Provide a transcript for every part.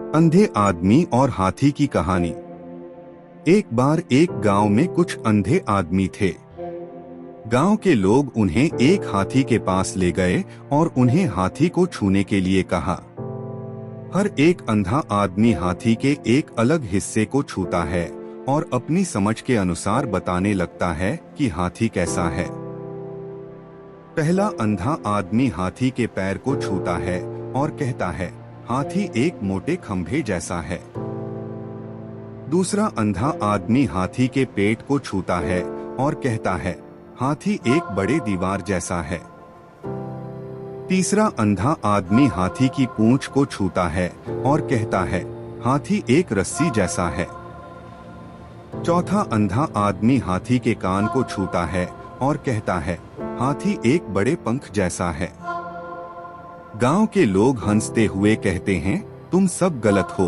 अंधे आदमी और हाथी की कहानी। एक बार एक गांव में कुछ अंधे आदमी थे। गांव के लोग उन्हें एक हाथी के पास ले गए और उन्हें हाथी को छूने के लिए कहा। हर एक अंधा आदमी हाथी के एक अलग हिस्से को छूता है और अपनी समझ के अनुसार बताने लगता है कि हाथी कैसा है। पहला अंधा आदमी हाथी के पैर को छूता है और कहता है, हाथी एक मोटे खंभे जैसा है। दूसरा अंधा आदमी हाथी के पेट को छूता है और कहता है, हाथी एक बड़े दीवार जैसा है। तीसरा अंधा आदमी हाथी की पूंछ को छूता है और कहता है, हाथी एक रस्सी जैसा है। चौथा अंधा आदमी हाथी के कान को छूता है और कहता है, हाथी एक बड़े पंख जैसा है। गांव के लोग हंसते हुए कहते हैं, तुम सब गलत हो,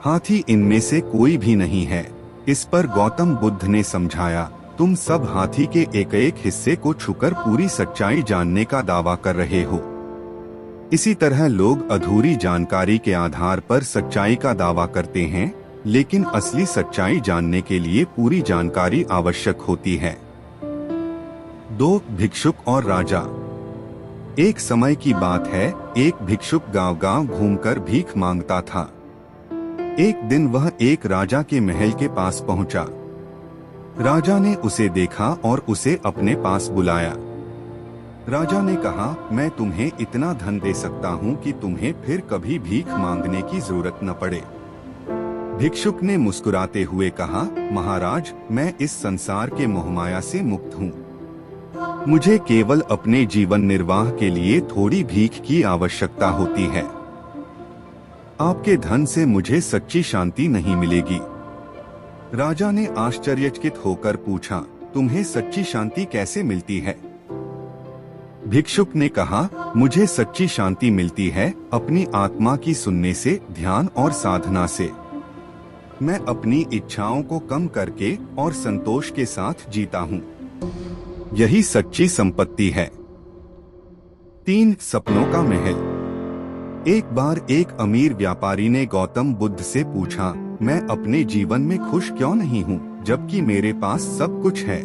हाथी इनमें से कोई भी नहीं है। इस पर गौतम बुद्ध ने समझाया, तुम सब हाथी के एक एक हिस्से को छूकर पूरी सच्चाई जानने का दावा कर रहे हो। इसी तरह लोग अधूरी जानकारी के आधार पर सच्चाई का दावा करते हैं, लेकिन असली सच्चाई जानने के लिए पूरी जानकारी आवश्यक होती है। 2 भिक्षुक और राजा। एक समय की बात है, एक भिक्षुक गांव-गांव घूमकर भीख मांगता था। एक दिन वह एक राजा के महल के पास पहुंचा। राजा ने उसे देखा और उसे अपने पास बुलाया। राजा ने कहा, मैं तुम्हें इतना धन दे सकता हूं कि तुम्हें फिर कभी भीख मांगने की जरूरत न पड़े। भिक्षुक ने मुस्कुराते हुए कहा, महाराज, मैं इस संसार के मोहमाया से मुक्त हूँ। मुझे केवल अपने जीवन निर्वाह के लिए थोड़ी भीख की आवश्यकता होती है। आपके धन से मुझे सच्ची शांति नहीं मिलेगी। राजा ने आश्चर्यचकित होकर पूछा, तुम्हें सच्ची शांति कैसे मिलती है? भिक्षुक ने कहा, मुझे सच्ची शांति मिलती है अपनी आत्मा की सुनने से, ध्यान और साधना से। मैं अपनी इच्छाओं को कम करके और संतोष के साथ जीता हूँ। यही सच्ची संपत्ति है। 3 सपनों का महल। एक बार एक अमीर व्यापारी ने गौतम बुद्ध से पूछा, मैं अपने जीवन में खुश क्यों नहीं हूँ, जबकि मेरे पास सब कुछ है?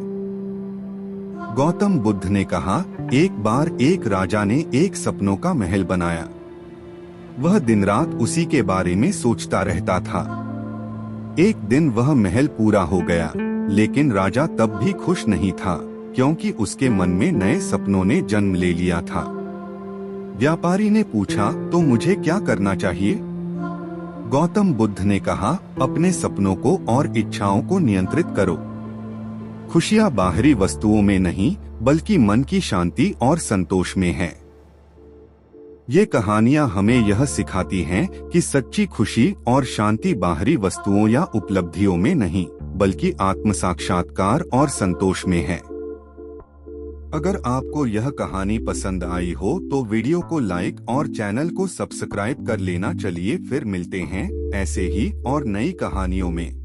गौतम बुद्ध ने कहा, एक बार एक राजा ने एक सपनों का महल बनाया। वह दिन रात उसी के बारे में सोचता रहता था। एक दिन वह महल पूरा हो गया, लेकिन राजा तब भी खुश नहीं था, क्योंकि उसके मन में नए सपनों ने जन्म ले लिया था। व्यापारी ने पूछा, तो मुझे क्या करना चाहिए? गौतम बुद्ध ने कहा, अपने सपनों को और इच्छाओं को नियंत्रित करो। खुशियां बाहरी वस्तुओं में नहीं, बल्कि मन की शांति और संतोष में है। ये कहानियां हमें यह सिखाती हैं कि सच्ची खुशी और शांति बाहरी वस्तुओं या उपलब्धियों में नहीं, बल्कि आत्म साक्षात्कार और संतोष में है। अगर आपको यह कहानी पसंद आई हो तो वीडियो को लाइक और चैनल को सब्सक्राइब कर लेना। चलिए फिर मिलते हैं ऐसे ही और नई कहानियों में।